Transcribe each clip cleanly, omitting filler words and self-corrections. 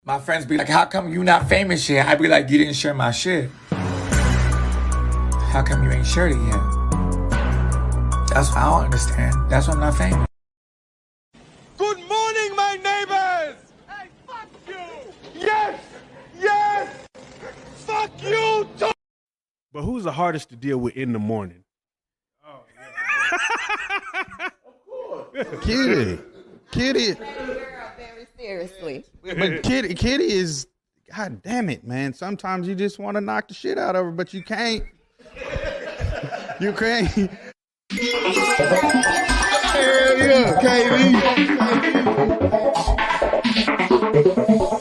My friends be like, how come you not famous yet? I be like, you didn't share my shit. How come you ain't shared it yet? That's what I don't understand. That's why I'm not famous. Good morning, my neighbors! Hey, fuck you! Yes! Yes! Fuck you too! But who's the hardest to deal with in the morning? Oh, yeah. Kiddy. Very seriously. But Kiddy is, God damn it, man. Sometimes you just want to knock the shit out of her, but you can't. You can't. Hell yeah, KD.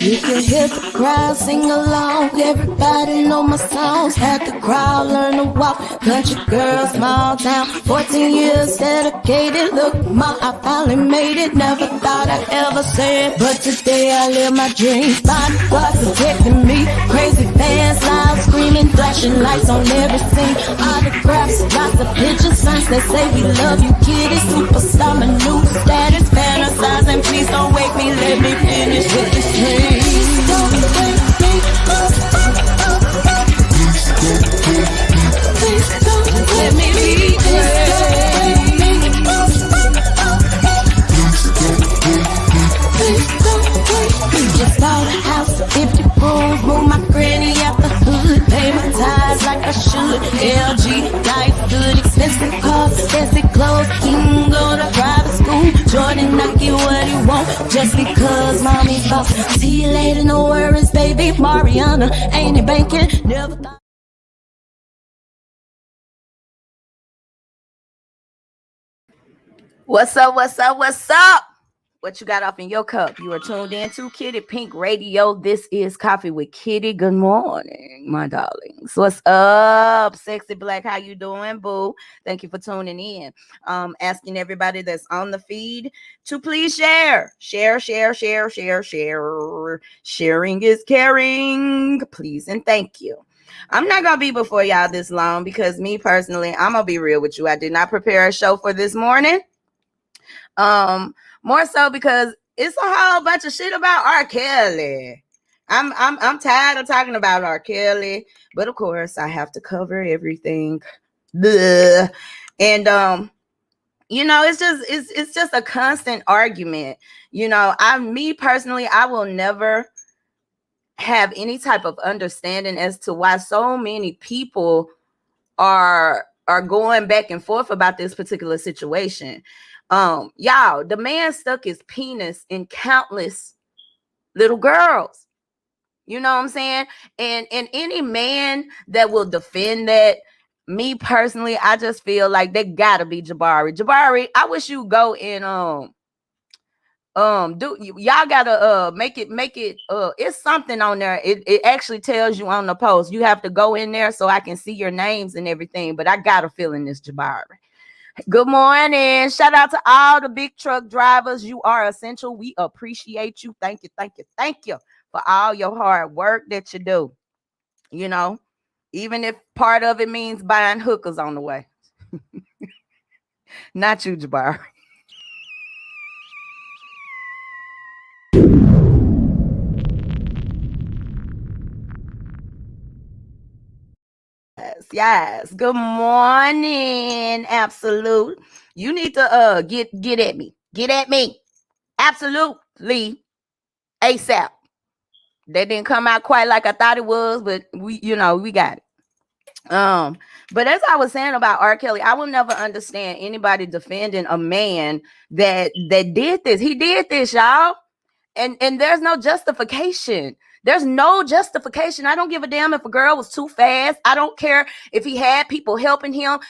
You can hear the crowd sing along. Everybody know my songs. Had the crowd learn to walk. Country girl, small town. 14 years dedicated. Look, ma, I finally made it. Never thought I'd ever say it, but today I live my dreams. Bodyguards protecting me. Crazy fans, loud screaming, flashing lights on every scene. Autographs, lots of pictures, signs that say we love you, Kiddy. Superstar, my new status, fantasizing. Please don't wake me, let me finish with this dream. Don't wake me up. Please don't let me be great. Please don't wake me. Just bought a house, 50 rooms, move my granny out the hood, pay my tithes like I should. LG, life good, expensive cars, expensive clothes. He can go to private school, Jordan, Nike, what he want, just because mommy's boss. See you later, no worries, baby. Mariana, ain't it banking? Never thought. What's up? What's up? What's up? What you got off in your cup? You are tuned in to Kiddy Pink Radio. This is Coffee with Kiddy. Good morning, my darlings. What's up, sexy black? How you doing, boo? Thank you for tuning in. Asking everybody that's on the feed to please share. Sharing is caring. Please and thank you. I'm not gonna be before y'all this long because me personally, I'm gonna be real with you. I did not prepare a show for this morning. More so because it's a whole bunch of shit about R. Kelly. I'm tired of talking about R. Kelly, but of course I have to cover everything. Duh. And you know, it's just a constant argument. You know, me personally, I will never have any type of understanding as to why so many people are going back and forth about this particular situation. Y'all, the man stuck his penis in countless little girls. You know what I'm saying? And any man that will defend that, me personally, I just feel like they gotta be Jabari. Jabari, I wish you go and y'all gotta make it it's something on there. It actually tells you on the post. You have to go in there so I can see your names and everything, but I got a feeling this Jabari. Good morning. Shout out to all the big truck drivers. You are essential. We appreciate you. Thank you for all your hard work that you do. You know, even if part of it means buying hookers on the way. Not you, Jabari. Yes. Good morning. Absolute. You need to get at me. Get at me. Absolutely. ASAP. That didn't come out quite like I thought it was, but we got it. But as I was saying about R. Kelly, I will never understand anybody defending a man that did this. He did this, y'all. And there's no justification. There's no justification. I don't give a damn if a girl was too fast. I don't care if he had people helping him.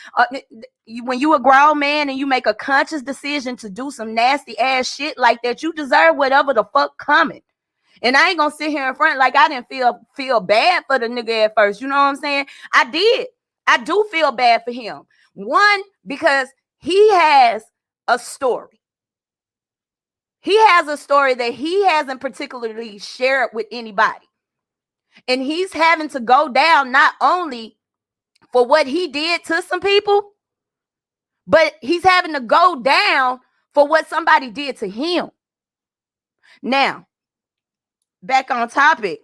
When you a grown man and you make a conscious decision to do some nasty ass shit like that, you deserve whatever the fuck coming. And I ain't gonna sit here in front like I didn't feel bad for the nigga at first. You know what I'm saying? I did. I do feel bad for him. One, because he has a story. He has a story that he hasn't particularly shared with anybody. And he's having to go down not only for what he did to some people, but he's having to go down for what somebody did to him. Now, back on topic.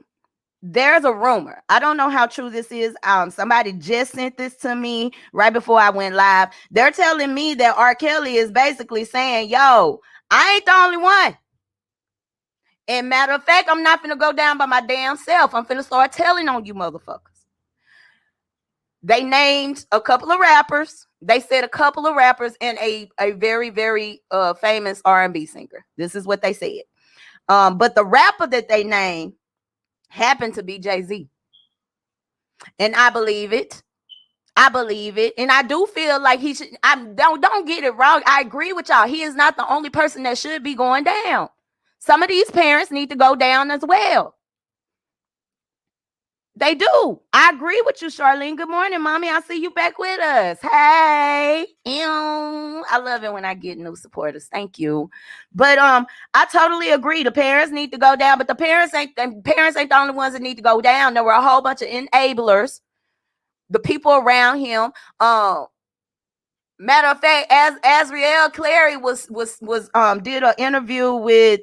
There's a rumor. I don't know how true this is. Somebody just sent this to me right before I went live. They're telling me that R. Kelly is basically saying, yo, I ain't the only one. And matter of fact, I'm not finna go down by my damn self. I'm finna start telling on you motherfuckers. They named a couple of rappers. They said a couple of rappers and a very, very famous R&B singer. This is what they said. But the rapper that they named happened to be Jay-Z. And I believe it. And I do feel like he should. Don't get it wrong. I agree with y'all. He is not the only person that should be going down. Some of these parents need to go down as well. They do. I agree with you, Charlene. Good morning, mommy. I see you back with us. Hey. I love it when I get new supporters. Thank you. But I totally agree. The parents need to go down, but the parents ain't the only ones that need to go down. There were a whole bunch of enablers, the people around him. Matter of fact, as Azriel Clary was did an interview with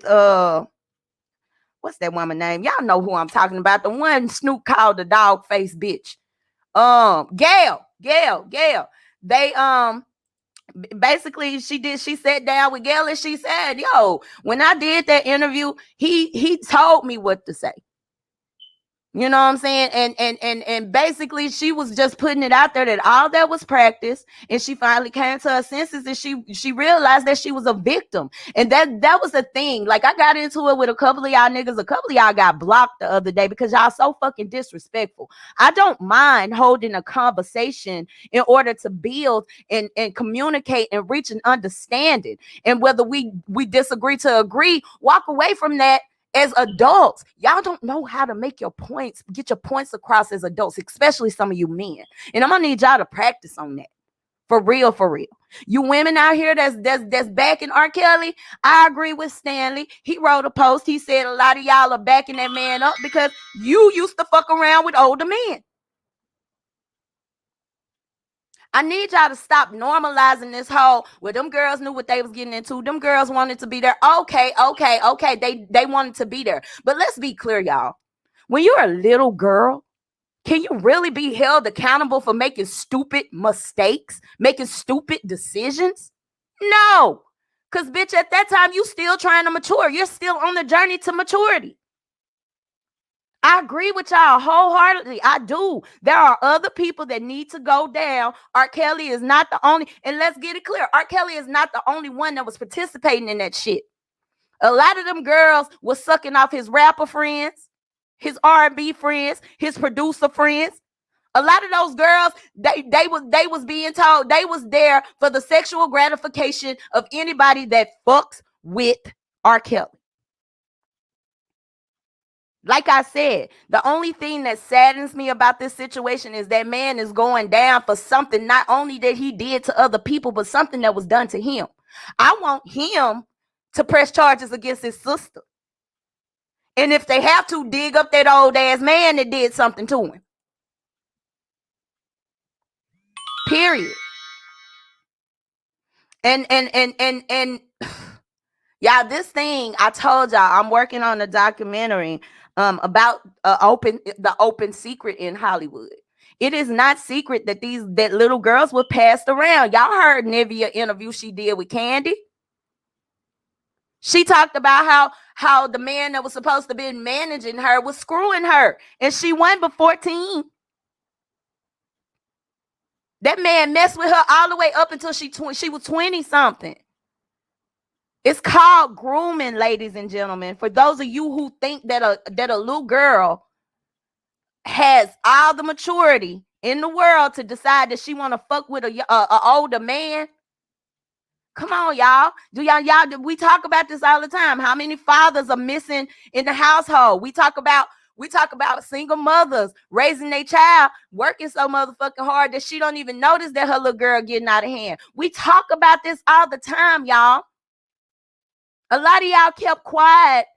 what's that woman name? Y'all know who I'm talking about. The one Snoop called the dog face bitch. Gail. They basically she sat down with Gail and she said, yo, when I did that interview, he told me what to say. You know what I'm saying? And basically she was just putting it out there that all that was practice, and she finally came to her senses and she realized that she was a victim. And that was the thing. Like, I got into it with a couple of y'all niggas. A couple of y'all got blocked the other day because y'all so fucking disrespectful. I don't mind holding a conversation in order to build and communicate and reach an understanding. And whether we disagree to agree, walk away from that. As adults, y'all don't know how to make your points, get your points across as adults, especially some of you men. And I'm gonna need y'all to practice on that. For real. You women out here that's backing R. Kelly, I agree with Stanley. He wrote a post. He said a lot of y'all are backing that man up because you used to fuck around with older men. I need y'all to stop normalizing this whole, well, them girls knew what they was getting into. Them girls wanted to be there. Okay. They wanted to be there. But let's be clear, y'all. When you're a little girl, can you really be held accountable for making stupid mistakes, making stupid decisions? No. Because, bitch, at that time, you still trying to mature. You're still on the journey to maturity. I agree with y'all wholeheartedly. I do. There are other people that need to go down. R. Kelly is not the only, and let's get it clear. R. Kelly is not the only one that was participating in that shit. A lot of them girls was sucking off his rapper friends, his R&B friends, his producer friends. A lot of those girls, they was being told they was there for the sexual gratification of anybody that fucks with R. Kelly. Like I said, the only thing that saddens me about this situation is that man is going down for something not only that he did to other people, but something that was done to him. I want him to press charges against his sister. And if they have to, dig up that old ass man that did something to him. Period. And y'all, this thing, I told y'all, I'm working on a documentary about the open secret in Hollywood. It is not secret that that little girls were passed around. Y'all heard Nivea interview she did with Candy. She talked about how the man that was supposed to be managing her was screwing her, and she went but 14. That man messed with her all the way up until she was 20 something. It's called grooming, ladies and gentlemen. For those of you who think that a little girl has all the maturity in the world to decide that she want to fuck with a older man, come on, y'all. We talk about this all the time. How many fathers are missing in the household? We talk about single mothers raising their child, working so motherfucking hard that she don't even notice that her little girl getting out of hand. We talk about this all the time, y'all. A lot of y'all kept quiet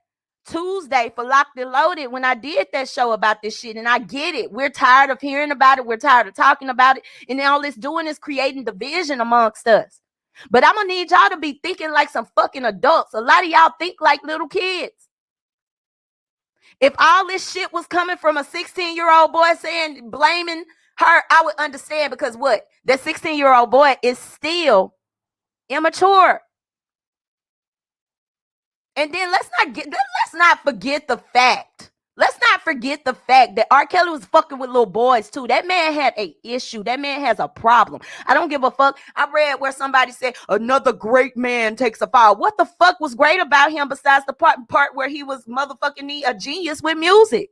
Tuesday for Locked and Loaded when I did that show about this shit, and I get it. We're tired of hearing about it. We're tired of talking about it, and then all it's doing is creating division amongst us. But I'm gonna need y'all to be thinking like some fucking adults. A lot of y'all think like little kids. If all this shit was coming from a 16-year-old boy blaming her, I would understand, because what? That 16-year-old boy is still immature. And then let's not forget the fact. Let's not forget the fact that R. Kelly was fucking with little boys too. That man had an issue. That man has a problem. I don't give a fuck. I read where somebody said another great man takes a fall. What the fuck was great about him besides the part where he was motherfucking a genius with music?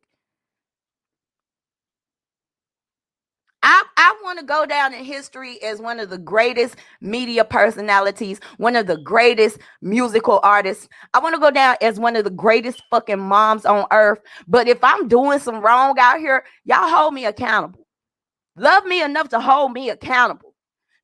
I want to go down in history as one of the greatest media personalities, one of the greatest musical artists. I want to go down as one of the greatest fucking moms on earth. But if I'm doing some wrong out here, y'all hold me accountable. Love me enough to hold me accountable.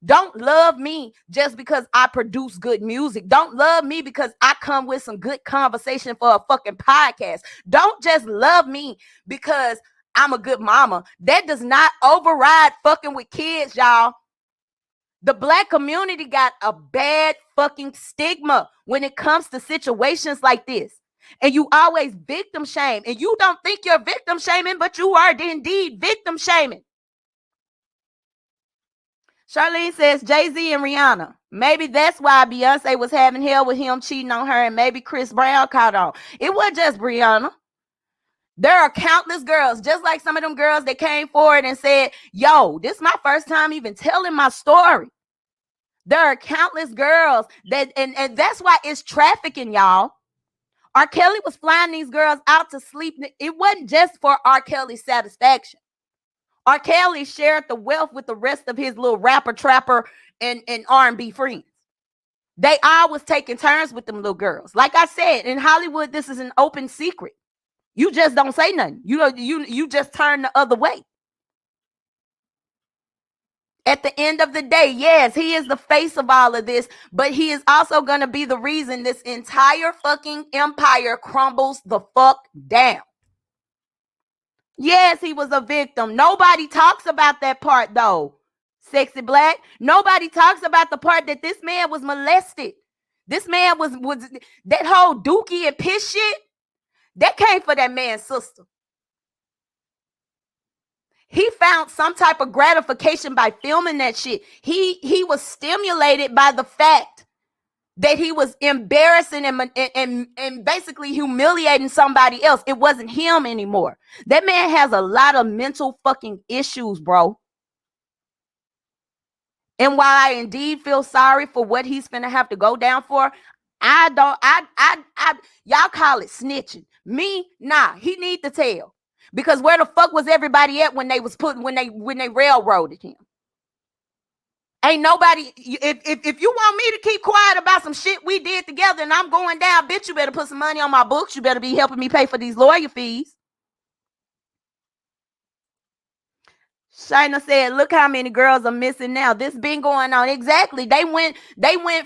Don't love me just because I produce good music. Don't love me because I come with some good conversation for a fucking podcast. Don't just love me because I'm a good mama. That does not override fucking with kids, y'all. The Black community got a bad fucking stigma when it comes to situations like this. And you always victim shame. And you don't think you're victim shaming, but you are indeed victim shaming. Charlene says Jay-Z and Rihanna. Maybe that's why Beyonce was having hell with him cheating on her, and maybe Chris Brown caught on. It wasn't just Rihanna. There are countless girls, just like some of them girls that came forward and said, yo, this is my first time even telling my story. There are countless girls that, and that's why it's trafficking, y'all. R. Kelly was flying these girls out to sleep. It wasn't just for R. Kelly's satisfaction. R. Kelly shared the wealth with the rest of his little rapper, trapper, and R&B friends. They all was taking turns with them little girls. Like I said, in Hollywood, this is an open secret. You just don't say nothing. You just turn the other way. At the end of the day, yes, he is the face of all of this, but he is also going to be the reason this entire fucking empire crumbles the fuck down. Yes, he was a victim. Nobody talks about that part, though. Sexy Black. Nobody talks about the part that this man was molested. This man was that whole dookie and piss shit. That came for that man's sister. He found some type of gratification by filming that shit. He was stimulated by the fact that he was embarrassing and basically humiliating somebody else. It wasn't him anymore. That man has a lot of mental fucking issues, bro. And while I indeed feel sorry for what he's finna have to go down for, y'all call it snitching. Me, nah, he need to tell. Because where the fuck was everybody at when they railroaded him? Ain't nobody, if you want me to keep quiet about some shit we did together and I'm going down, bitch, you better put some money on my books. You better be helping me pay for these lawyer fees. Shina said, look how many girls are missing now. This been going on. Exactly. They went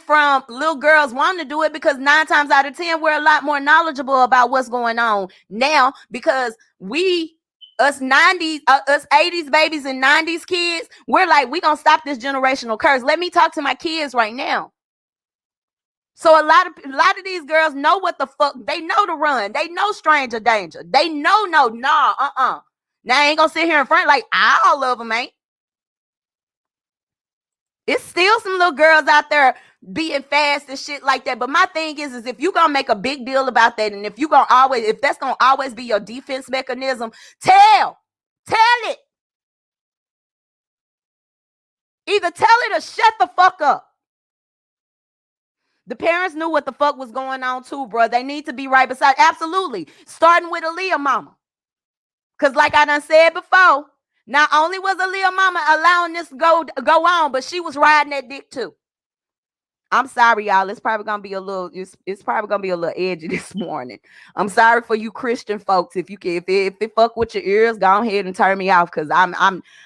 from little girls wanting to do it because 9 times out of 10, we're a lot more knowledgeable about what's going on now because us 80s babies and 90s kids, we're like, we gonna stop this generational curse. Let me talk to my kids right now. So a lot of these girls know what the fuck. They know to run. They know stranger danger. They know Now I ain't gonna sit here in front like all of them ain't. It's still some little girls out there being fast and shit like that. But my thing is if you gonna make a big deal about that, and if that's gonna always be your defense mechanism, tell it. Either tell it or shut the fuck up. The parents knew what the fuck was going on too, bro. They need to be right beside. Absolutely. Starting with Aaliyah mama. Because like I done said before, not only was Aaliyah mama allowing this to go on, but she was riding that dick too. I'm sorry, y'all. It's probably gonna be a little edgy this morning. I'm sorry for you Christian folks. If it fuck with your ears, go ahead and turn me off. Cause I'm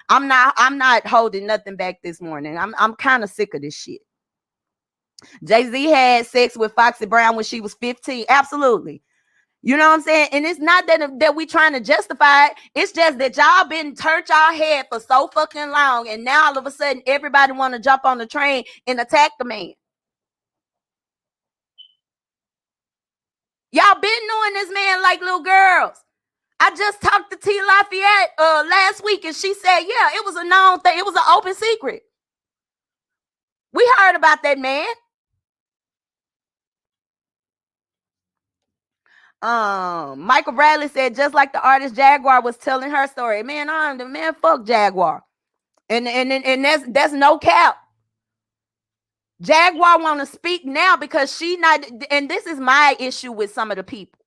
not holding nothing back this morning. I'm kind of sick of this shit. Jay-Z had sex with Foxy Brown when she was 15. Absolutely. You know what I'm saying? And it's not that we trying to justify it. It's just that y'all been turned y'all head for so fucking long. And now all of a sudden, everybody want to jump on the train and attack the man. Y'all been knowing this man like little girls. I just talked to T. Lafayette last week, and she said, yeah, it was a known thing. It was an open secret. We heard about that man. Michael Bradley said, just like the artist Jaguar was telling her story. Man, fuck Jaguar. And that's no cap. Jaguar want to speak now because she not, and this is my issue with some of the people.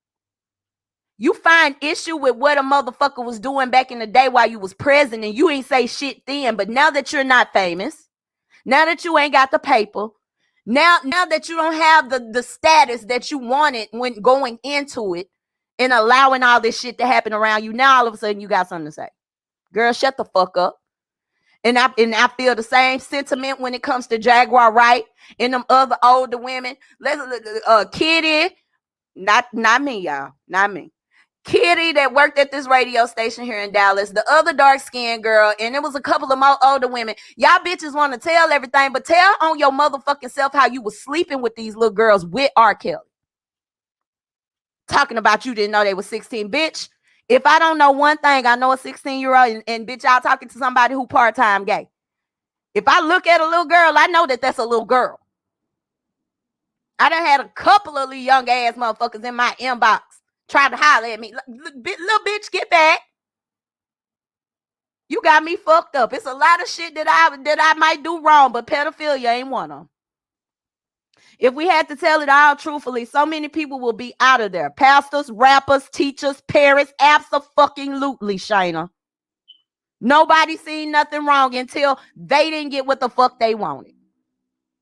You find issue with what a motherfucker was doing back in the day while you was president, and you ain't say shit then. But now that you're not famous, now that you ain't got the paper, now that you don't have the status that you wanted when going into it and allowing all this shit to happen around you, now all of a sudden you got something to say. Girl, shut the fuck up. And I feel the same sentiment when it comes to Jaguar Wright and them other older women. Kiddy, not me, y'all, not me. Kiddy that worked at this radio station here in Dallas, the other dark-skinned girl, and it was a couple of more older women. Y'all bitches want to tell everything, but tell on your motherfucking self how you was sleeping with these little girls with R. Kelly. Talking about you didn't know they were 16, bitch. If I don't know one thing, I know a 16-year-old, and bitch, y'all talking to somebody who part-time gay. If I look at a little girl, I know that that's a little girl. I done had a couple of young ass motherfuckers in my inbox trying to holler at me. Little bitch, get back. You got me fucked up. It's a lot of shit that I might do wrong, but pedophilia ain't one of them. If we had to tell it all truthfully, so many people will be out of there. Pastors, rappers, teachers, parents, abso-fucking-lutely, Shayna. Nobody seen nothing wrong until they didn't get what the fuck they wanted.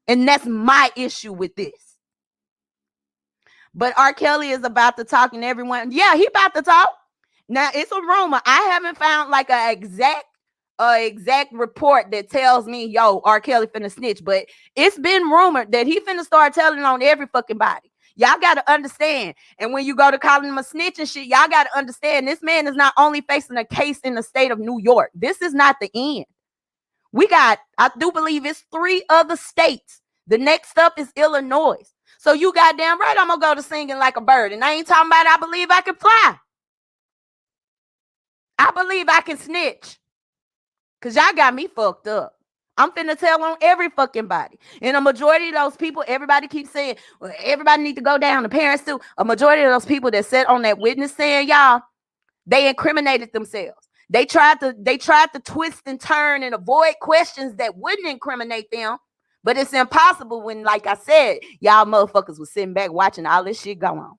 And that's my issue with this. But R. Kelly is about to talk, and everyone, yeah, he about to talk. Now, it's a rumor. I haven't found like an exact report that tells me, yo, R. Kelly finna snitch, but it's been rumored that he finna start telling on every fucking body. Y'all got to understand. And when you go to calling him a snitch and shit, y'all got to understand this man is not only facing a case in the state of New York. This is not the end. I do believe it's 3 other states. The next up is Illinois. So you goddamn right, I'm going to go to singing like a bird. And I ain't talking about I believe I can fly. I believe I can snitch. Because y'all got me fucked up. I'm finna tell on every fucking body. And a majority of those people, everybody keeps saying, well, everybody need to go down. The parents too. A majority of those people that sat on that witness stand, y'all, they incriminated themselves. They tried to twist and turn and avoid questions that wouldn't incriminate them. But it's impossible when, like I said, y'all motherfuckers was sitting back watching all this shit go on.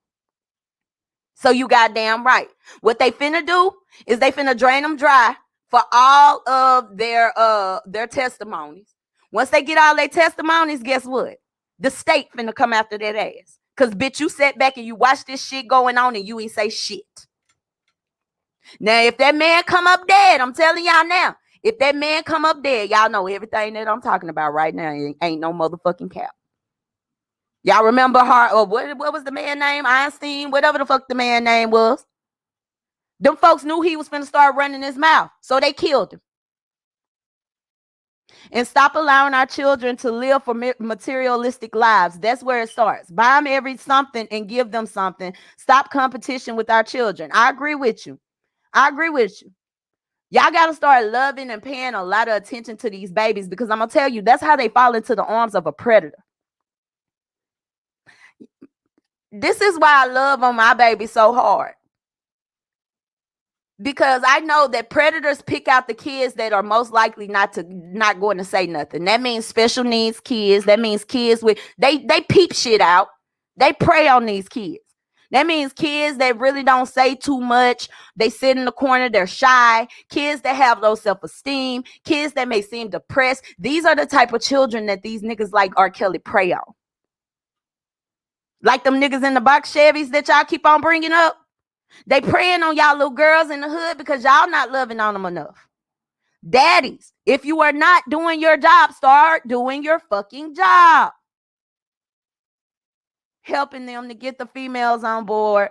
So you goddamn right. What they finna do is they finna drain them dry for all of their testimonies. Once they get all their testimonies, guess what? The state finna come after that ass. Because, bitch, you sat back and you watched this shit going on and you ain't say shit. Now, if that man come up dead, I'm telling y'all now, if that man come up dead, y'all know everything that I'm talking about right now. It ain't no motherfucking cap. Y'all remember her, or what was the man name? Einstein, whatever the fuck the man name was. Them folks knew he was finna start running his mouth, so they killed him. And stop allowing our children to live for materialistic lives. That's where it starts. Buy them every something and give them something. Stop competition with our children. I agree with you. Y'all got to start loving and paying a lot of attention to these babies, because I'm going to tell you, that's how they fall into the arms of a predator. This is why I love on my baby so hard. Because I know that predators pick out the kids that are most likely not going to say nothing. That means special needs kids. That means kids with, they peep shit out. They prey on these kids. That means kids that really don't say too much. They sit in the corner. They're shy. Kids that have low self-esteem. Kids that may seem depressed. These are the type of children that these niggas like R. Kelly prey on. Like them niggas in the box Chevys that y'all keep on bringing up. They preying on y'all little girls in the hood because y'all not loving on them enough. Daddies, if you are not doing your job, start doing your fucking job. Helping them to get the females on board.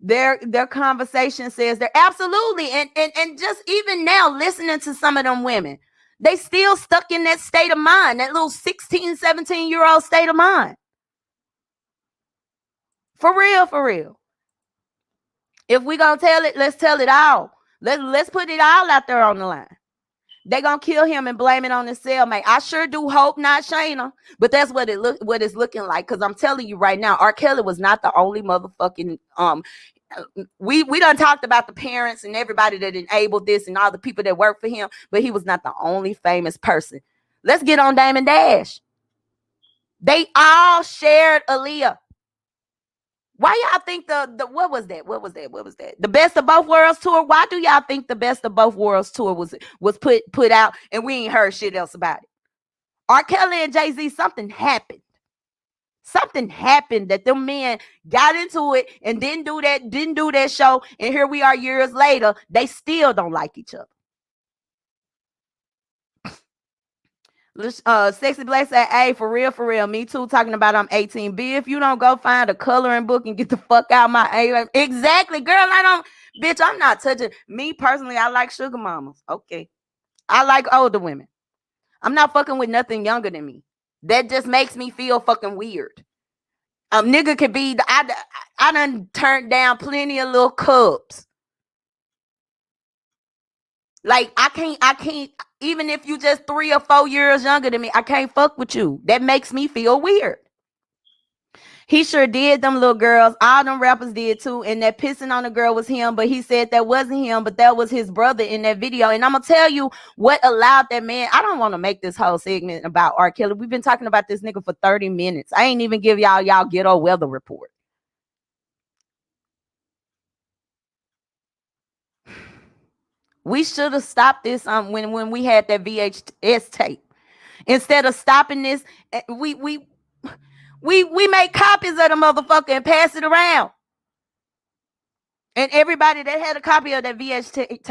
Their conversation says they're absolutely, and just even now listening to some of them women, they still stuck in that state of mind, that little 16, 17-year-old state of mind. For real. If we gonna tell it, let's tell it all. Let's put it all out there on the line. They gonna kill him and blame it on his cellmate. I sure do hope not Shayna, but that's what it's looking like. Because I'm telling you right now, R. Kelly was not the only motherfucking we done talked about the parents and everybody that enabled this and all the people that work for him, but he was not the only famous person. Let's get on Dame and Dash. They all shared Aaliyah. Why y'all think the what was that? The Best of Both Worlds tour? Why do y'all think the Best of Both Worlds tour was put out and we ain't heard shit else about it? R. Kelly and Jay-Z, something happened. Something happened that them men got into it and didn't do that show, and here we are years later. They still don't like each other. Sexy Black said, hey, for real, me too, talking about I'm 18. B, if you don't go find a coloring book and get the fuck out my A. Exactly, girl, bitch, I'm not touching. Me personally, I like sugar mamas. Okay. I like older women. I'm not fucking with nothing younger than me. That just makes me feel fucking weird. Nigga could be, I done turned down plenty of little cubs. Like, I can't, even if you just 3 or 4 years younger than me, I can't fuck with you. That makes me feel weird. He sure did, them little girls. All them rappers did too. And that pissing on the girl was him, but he said that wasn't him, but that was his brother in that video. And I'm going to tell you what allowed that man. I don't want to make this whole segment about R. Kelly. We've been talking about this nigga for 30 minutes. I ain't even give y'all ghetto weather report. We should have stopped this when we had that VHS tape. Instead of stopping this, we make copies of the motherfucker and pass it around. And everybody that had a copy of that VHS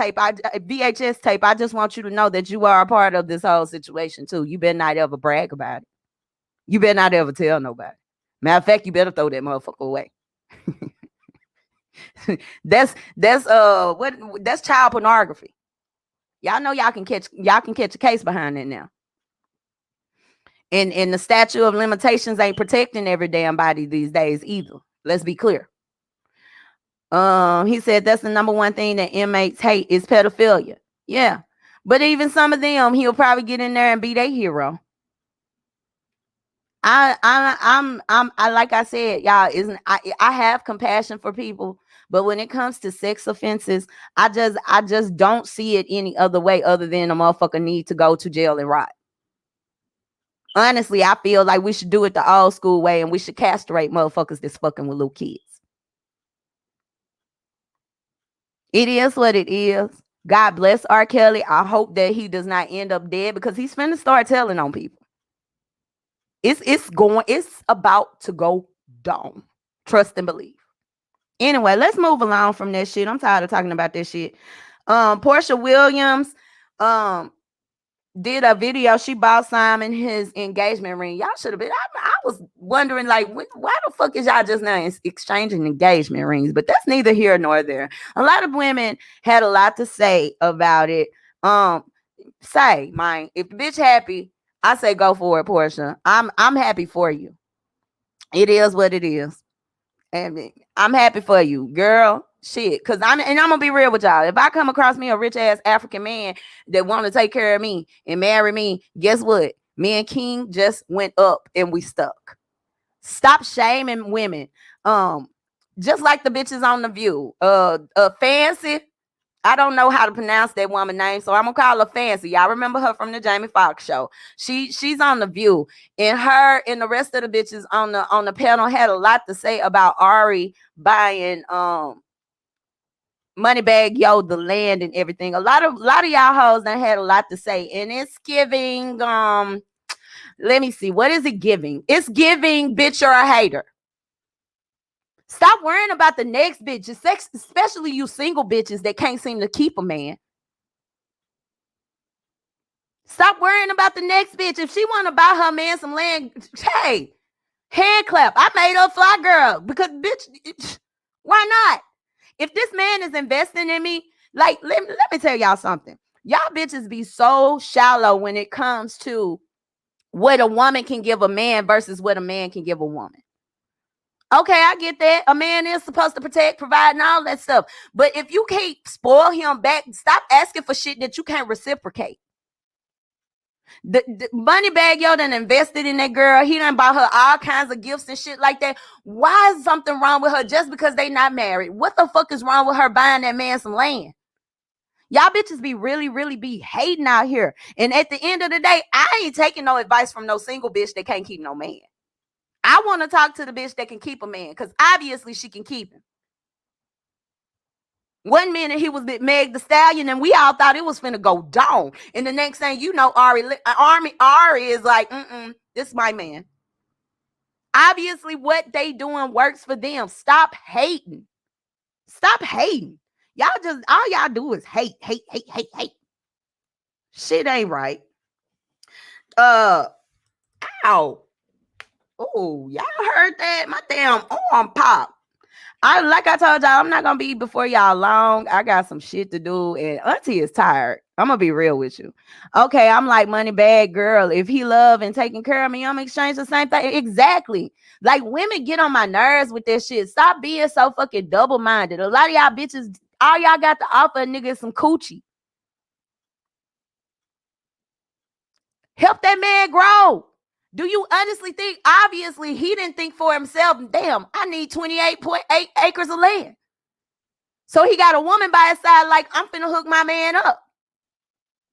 tape, I just want you to know that you are a part of this whole situation too. You better not ever brag about it. You better not ever tell nobody. Matter of fact, you better throw that motherfucker away. That's child pornography. Y'all know y'all can catch a case behind that now. And the statute of limitations ain't protecting every damn body these days either. Let's be clear. He said that's the number one thing that inmates hate is pedophilia. Yeah. But even some of them, he'll probably get in there and be their hero. I'm like I said, y'all, I have compassion for people, but when it comes to sex offenses, I just don't see it any other way other than a motherfucker need to go to jail and rot. Honestly, I feel like we should do it the old school way and we should castrate motherfuckers that's fucking with little kids. It is what it is. God bless R. Kelly. I hope that he does not end up dead because he's finna start telling on people. It's about to go down. Trust and believe. Anyway, let's move along from that shit. I'm tired of talking about this shit. Portia Williams did a video. She bought Simon his engagement ring. Y'all should have been. I was wondering, like, why the fuck is y'all just now exchanging engagement rings? But that's neither here nor there. A lot of women had a lot to say about it. Say, mine, if the bitch happy, I say go for it, Portia. I'm happy for you. It is what it is. And I'm happy for you, girl. Shit. Cause I'm gonna be real with y'all. If I come across me a rich ass African man that want to take care of me and marry me, guess what? Me and King just went up and we stuck. Stop shaming women. Just like the bitches on The View. Fancy. I don't know how to pronounce that woman's name, so I'm gonna call her Fancy. Y'all remember her from the Jamie Foxx show. She's on The View, and her and the rest of the bitches on the panel had a lot to say about Ari buying Moneybag Yo the land and everything. A lot of y'all hoes that had a lot to say, and it's giving let me see, what is it giving? It's giving bitch or a hater. Stop worrying about the next bitch, especially you single bitches that can't seem to keep a man. Stop worrying about the next bitch. If she want to buy her man some land, hey, hand clap. I made her fly girl because bitch, why not? If this man is investing in me, like, let me tell y'all something. Y'all bitches be so shallow when it comes to what a woman can give a man versus what a man can give a woman. Okay, I get that. A man is supposed to protect, provide, and all that stuff. But if you can't spoil him back, stop asking for shit that you can't reciprocate. The money bag yo done invested in that girl. He done bought her all kinds of gifts and shit like that. Why is something wrong with her just because they not married? What the fuck is wrong with her buying that man some land? Y'all bitches be really be hating out here. And at the end of the day, I ain't taking no advice from no single bitch that can't keep no man. I want to talk to the bitch that can keep a man, because obviously she can keep him. 1 minute he was with Meg the Stallion and we all thought it was finna go down. And the next thing you know, Ari is like, this is my man. Obviously what they doing works for them. Stop hating. Stop hating. Y'all just, all y'all do is hate. Shit ain't right. Ow. Oh, y'all heard that? My damn arm pop. Like I told y'all, I'm not gonna be before y'all long. I got some shit to do, and Auntie is tired. I'm gonna be real with you. Okay, I'm like money bag girl. If he love and taking care of me, I'm exchange the same thing. Exactly. Like women get on my nerves with this shit. Stop being so fucking double-minded. A lot of y'all bitches, all y'all got to offer a nigga is some coochie. Help that man grow. Do you honestly think, obviously, he didn't think for himself, damn, I need 28.8 acres of land. So he got a woman by his side like, I'm finna hook my man up.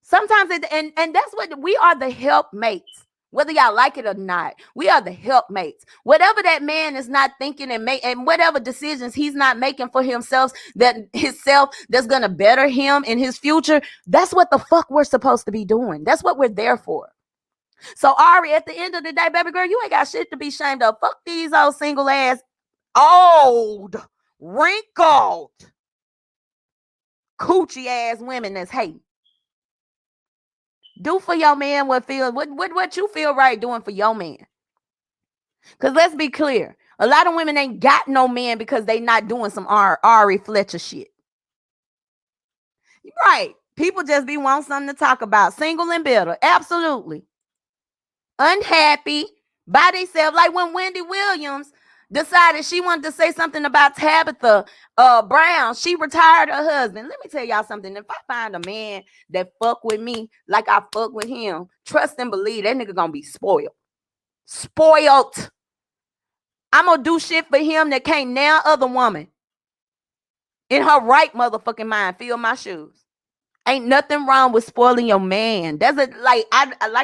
Sometimes, and that's what, we are the helpmates. Whether y'all like it or not, we are the helpmates. Whatever that man is not thinking and whatever decisions he's not making for himself, that's gonna better him in his future, that's what the fuck we're supposed to be doing. That's what we're there for. So Ari, at the end of the day, baby girl, you ain't got shit to be ashamed of. Fuck these old single ass, old, wrinkled, coochie ass women that's hating. Do for your man what you feel right doing for your man. Because let's be clear, a lot of women ain't got no man because they not doing some Ari Fletcher shit. Right. People just be wanting something to talk about. Single and bitter. Absolutely. Unhappy by themselves. Like when Wendy Williams decided she wanted to say something about Tabitha Brown. She retired her husband. Let me tell y'all something. If I find a man that fuck with me like I fuck with him, trust and believe that nigga gonna be spoiled. Spoiled. I'm gonna do shit for him that can't nail other woman in her right motherfucking mind. Feel my shoes. Ain't nothing wrong with spoiling your man. That's like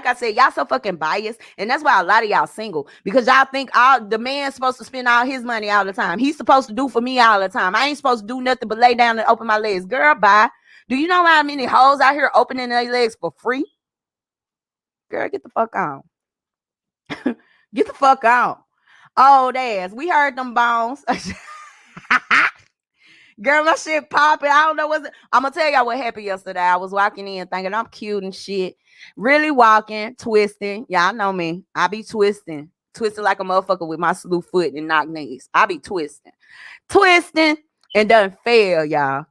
I said, y'all so fucking biased, and that's why a lot of y'all single, because y'all think the man's supposed to spend all his money all the time. He's supposed to do for me all the time. I ain't supposed to do nothing but lay down and open my legs. Girl, bye. Do you know how many hoes out here opening their legs for free? Girl, get the fuck on. Get the fuck on. Old ass. We heard them bones. Girl, my shit popping. I don't know what's. I'm gonna tell y'all what happened yesterday. I was walking in thinking I'm cute and shit. Really walking, twisting. Y'all know me. I be twisting like a motherfucker with my slew foot and knock knees. I be twisting, and done fail, y'all.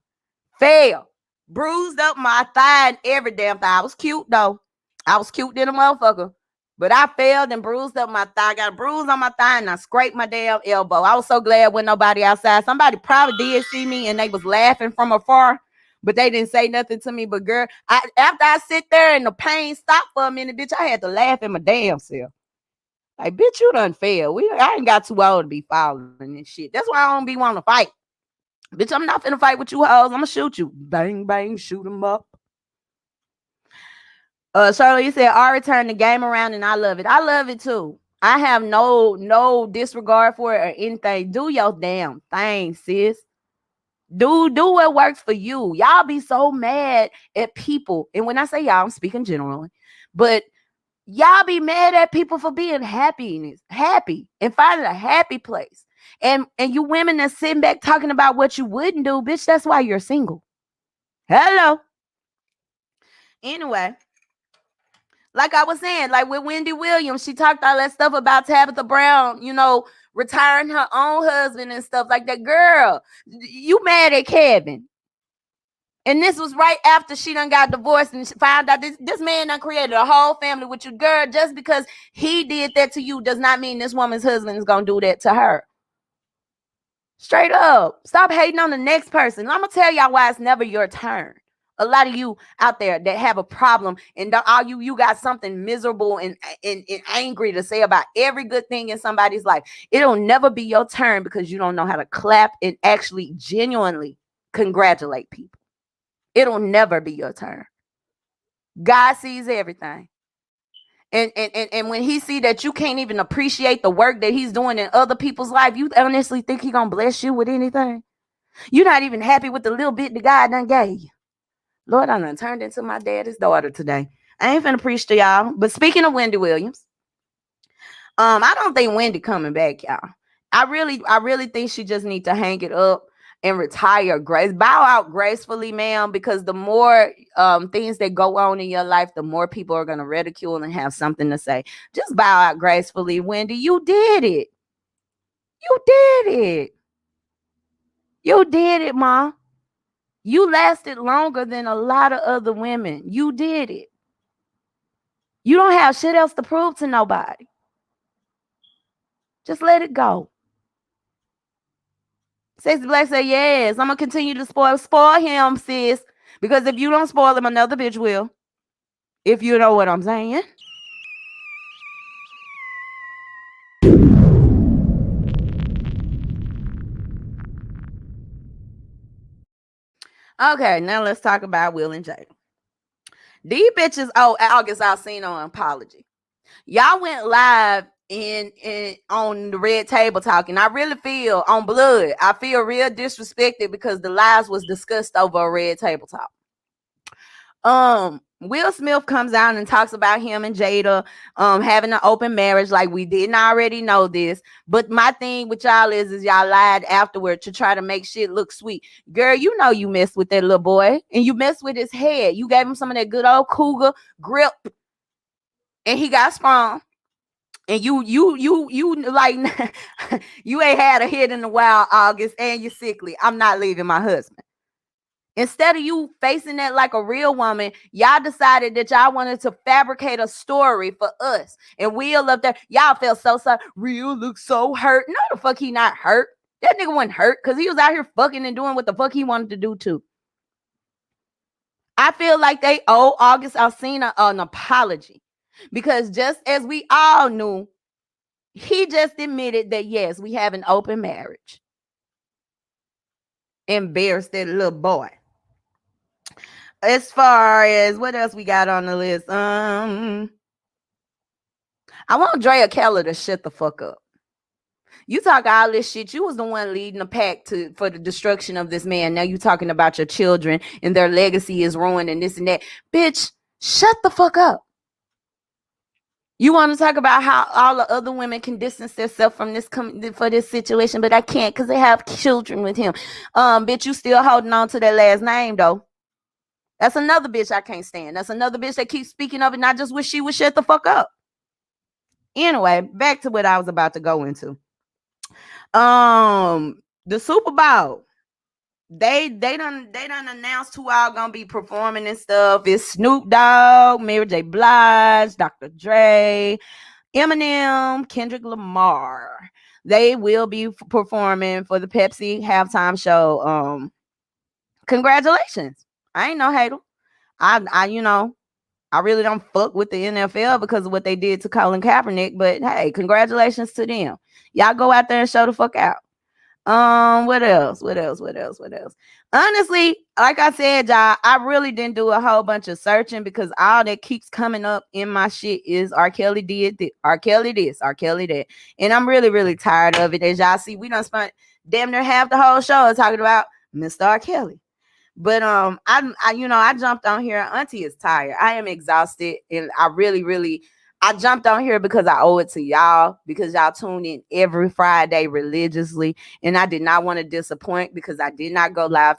Fail. Bruised up my thigh and every damn thigh. I was cute though. I was cute than a motherfucker. But I failed and bruised up my thigh. I got a bruise on my thigh and I scraped my damn elbow. I was so glad when nobody outside. Somebody probably did see me and they was laughing from afar, but they didn't say nothing to me. But girl, after I sit there and the pain stopped for a minute, bitch, I had to laugh at my damn self. Like, bitch, you done failed. I ain't got too old to be falling and shit. That's why I don't be wanting to fight. Bitch, I'm not finna fight with you hoes. I'm gonna shoot you. Bang, bang, shoot them up. Shirley, you said Ari turned the game around and I love it. I love it too. I have no disregard for it or anything. Do your damn thing, sis. Do what works for you. Y'all be so mad at people. And when I say y'all, I'm speaking generally. But y'all be mad at people for being happy and finding a happy place. And you women that's sitting back talking about what you wouldn't do, bitch, that's why you're single. Hello. Anyway. Like I was saying, like with Wendy Williams, she talked all that stuff about Tabitha Brown, retiring her own husband and stuff like that. Girl, you mad at Kevin. And this was right after she done got divorced and found out this man done created a whole family with you. Girl, just because he did that to you does not mean this woman's husband is going to do that to her. Straight up. Stop hating on the next person. I'm going to tell y'all why it's never your turn. A lot of you out there that have a problem and all you got something miserable and angry to say about every good thing in somebody's life. It'll never be your turn because you don't know how to clap and actually genuinely congratulate people. It'll never be your turn. God sees everything. And when he see that you can't even appreciate the work that he's doing in other people's life, you honestly think he gonna bless you with anything? You're not even happy with the little bit that God done gave you. Lord, I done turned into my daddy's daughter today. I ain't finna preach to y'all. But speaking of Wendy Williams, I don't think Wendy coming back, y'all. I really think she just need to hang it up and retire. Bow out gracefully, ma'am, because the more things that go on in your life, the more people are gonna ridicule and have something to say. Just bow out gracefully, Wendy. You did it. You did it. You did it, Ma. You lasted longer than a lot of other women. You did it. You don't have shit else to prove to nobody. Just let it go. Sexy Black said, yes, I'm going to continue to spoil him, sis. Because if you don't spoil him, another bitch will. If you know what I'm saying. Okay, now let's talk about Will and Jada. These bitches, August Alsina apology. Y'all went live in on the Red Table Talking. I really feel on blood. I feel real disrespected because the lives was discussed over a Red Table Talk. Will Smith comes out and talks about him and Jada having an open marriage, like we didn't already know this. But my thing with y'all is y'all lied afterward to try to make shit look sweet. Girl, you know you messed with that little boy and you messed with his head. You gave him some of that good old cougar grip and he got sprung. And you like you ain't had a hit in a while, August, and you're sickly. I'm not leaving my husband. Instead of you facing that like a real woman, y'all decided that y'all wanted to fabricate a story for us. And Will up there, y'all felt so sorry. Real looks so hurt. No, the fuck he not hurt. That nigga wasn't hurt because he was out here fucking and doing what the fuck he wanted to do too. I feel like they owe August Alsina an apology. Because just as we all knew, he just admitted that, yes, we have an open marriage. Embarrassed that little boy. As far as what else we got on the list, I want Drea Keller to shut the fuck up. You talk all this shit. You was the one leading the pack for the destruction of this man. Now you talking about your children and their legacy is ruined and this and that. Bitch, shut the fuck up. You want to talk about how all the other women can distance themselves from this for this situation, but I can't because they have children with him. Bitch, you still holding on to that last name though. That's another bitch I can't stand. That's another bitch that keeps speaking of it, and I just wish she would shut the fuck up. Anyway, back to what I was about to go into. The Super Bowl. They done announced who all gonna be performing and stuff. It's Snoop Dogg, Mary J. Blige, Dr. Dre, Eminem, Kendrick Lamar. They will be performing for the Pepsi halftime show. Congratulations. I ain't no hater. I really don't fuck with the NFL because of what they did to Colin Kaepernick, but hey, congratulations to them. Y'all go out there and show the fuck out. What else? Honestly, like I said, y'all, I really didn't do a whole bunch of searching because all that keeps coming up in my shit is R. Kelly did this, R. Kelly this, R. Kelly that. And I'm really, really tired of it. As y'all see, we done spent damn near half the whole show talking about Mr. R. Kelly. But I jumped on here. Auntie is tired. I am exhausted, and I really I jumped on here because I owe it to y'all, because y'all tune in every Friday religiously, and I did not want to disappoint because I did not go live.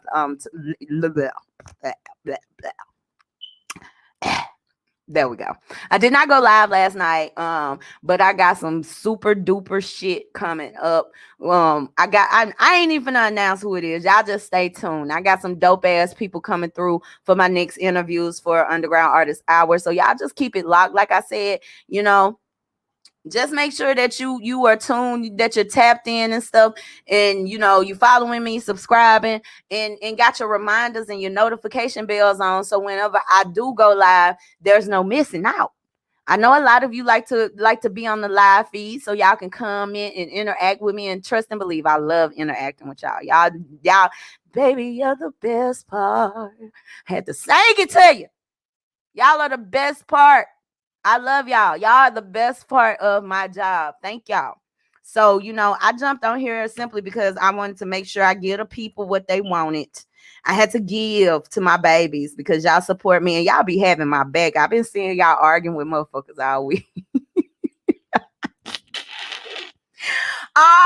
There we go. I did not go live last night, but I got some super duper shit coming up. I ain't even gonna announce who it is. Y'all just stay tuned. I got some dope ass people coming through for my next interviews for Underground Artist Hour. So y'all just keep it locked. Like I said, Just make sure that you are tuned, that you're tapped in and stuff, and you following me, subscribing, and got your reminders and your notification bells on, so whenever I do go live, there's no missing out. I know a lot of you like to be on the live feed, so y'all can come in and interact with me, and trust and believe, I love interacting with y'all. Y'all, baby, you're the best part. I had to sing it to you. Y'all are the best part. I love y'all. Y'all are the best part of my job. Thank y'all. So, I jumped on here simply because I wanted to make sure I give the people what they wanted. I had to give to my babies because y'all support me and y'all be having my back. I've been seeing y'all arguing with motherfuckers all week.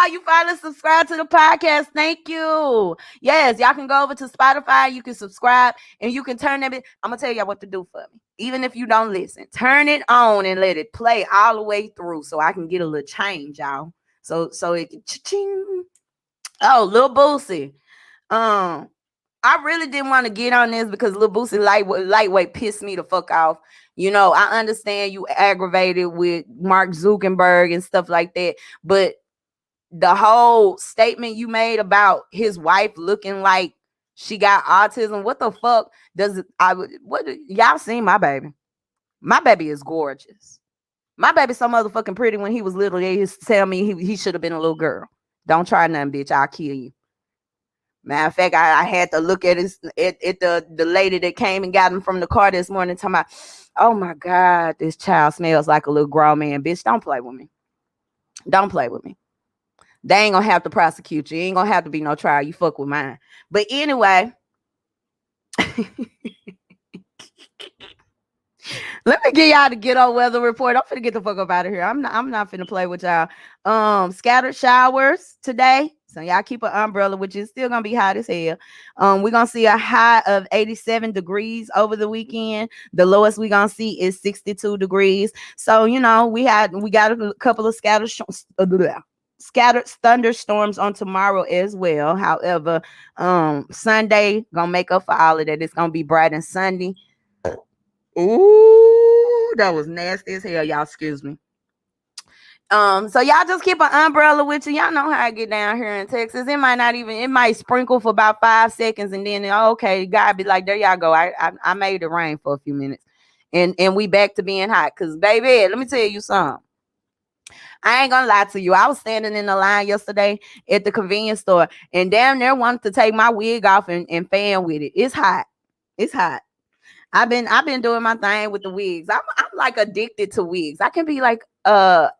You finally subscribe to the podcast. Thank you. Yes, y'all can go over to Spotify. You can subscribe and you can turn that. I'm going to tell y'all what to do for me. Even if you don't listen, turn it on and let it play all the way through so I can get a little change, y'all. So it can cha-ching. Oh, Lil Boosie. I really didn't want to get on this because Lil Boosie lightweight pissed me the fuck off. I understand you aggravated with Mark Zuckerberg and stuff like that, but the whole statement you made about his wife looking like she got autism, what the fuck does it? Y'all seen my baby? My baby is gorgeous. My baby's so motherfucking pretty. When he was little, they used to tell me he should have been a little girl. Don't try nothing, bitch. I'll kill you. Matter of fact, I had to look at the lady that came and got him from the car this morning, talking about, oh my God, this child smells like a little grown man. Bitch, don't play with me. Don't play with me. They ain't gonna have to prosecute you. Ain't gonna have to be no trial. You fuck with mine. But anyway, let me get y'all the ghetto weather report. I'm finna get the fuck up out of here. I'm not finna play with y'all. Scattered showers today. So y'all keep an umbrella, which is still gonna be hot as hell. We're gonna see a high of 87 degrees over the weekend. The lowest we're gonna see is 62 degrees. So we got a couple of scattered thunderstorms on tomorrow as well. However, Sunday gonna make up for all of that. It's gonna be bright and sunny. Ooh, that was nasty as hell, y'all. Excuse me. So y'all just keep an umbrella with you. Y'all know how I get down here in Texas. It might sprinkle for about 5 seconds, and then okay, God be like, there y'all go. I made it rain for a few minutes, and we back to being hot. Cause baby, let me tell you something. I ain't gonna lie to you. I was standing in the line yesterday at the convenience store, and down there wanted to take my wig off and fan with it. It's hot. It's hot. I've been doing my thing with the wigs. I'm like addicted to wigs. I can be like whoever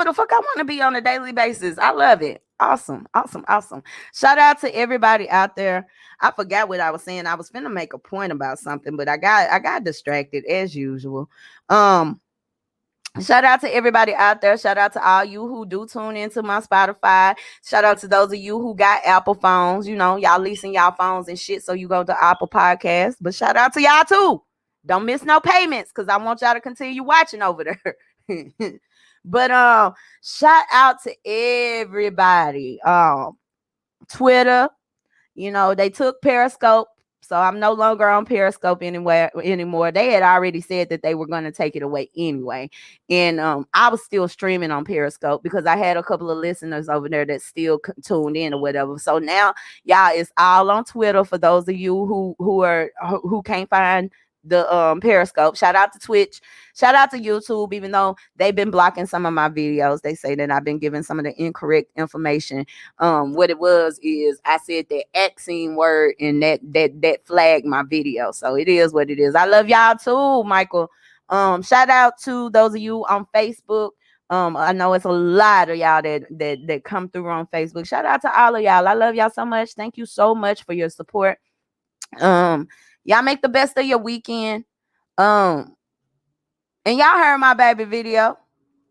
the fuck I want to be on a daily basis. I love it. Awesome. Shout out to everybody out there. I forgot what I was saying. I was finna make a point about something, but I got distracted as usual. Shout out to everybody out there. Shout out to all you who do tune into my Spotify. Shout out to those of you who got Apple phones. Y'all leasing y'all phones and shit, so you go to Apple Podcasts. But shout out to y'all too. Don't miss no payments, because I want y'all to continue watching over there. But shout out to everybody. Twitter, they took Periscope, so I'm no longer on Periscope anymore. They had already said that they were going to take it away anyway, and I was still streaming on Periscope because I had a couple of listeners over there that still tuned in or whatever. So now, y'all, it's all on Twitter for those of you who can't find the Periscope. Shout out to Twitch, shout out to YouTube, even though they've been blocking some of my videos. They say that I've been giving some of the incorrect information. What it was is I said that accent word, and that flagged my video. So it is what it is. I love y'all too, Michael. Shout out to those of you on Facebook. I know it's a lot of y'all that come through on Facebook. Shout out to all of y'all. I love y'all so much. Thank you so much for your support. Y'all make the best of your weekend. And y'all heard my baby video.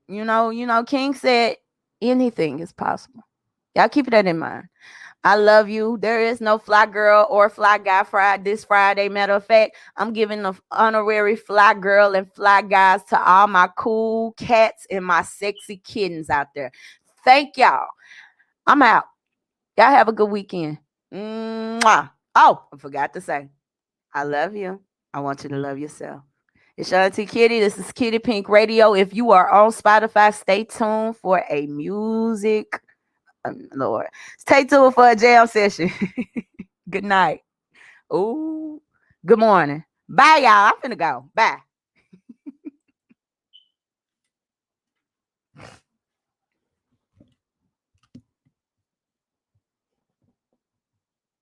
King said anything is possible. Y'all keep that in mind. I love you. There is no fly girl or fly guy this Friday. Matter of fact, I'm giving the honorary fly girl and fly guys to all my cool cats and my sexy kittens out there. Thank y'all. I'm out. Y'all have a good weekend. Mwah. Oh, I forgot to say, I love you. I want you to love yourself. It's your Auntie Kitty. This is Kitty Pink Radio. If you are on Spotify, stay tuned for a music. Lord, stay tuned for a jam session. Good night. Ooh, good morning. Bye, y'all. I'm finna go. Bye.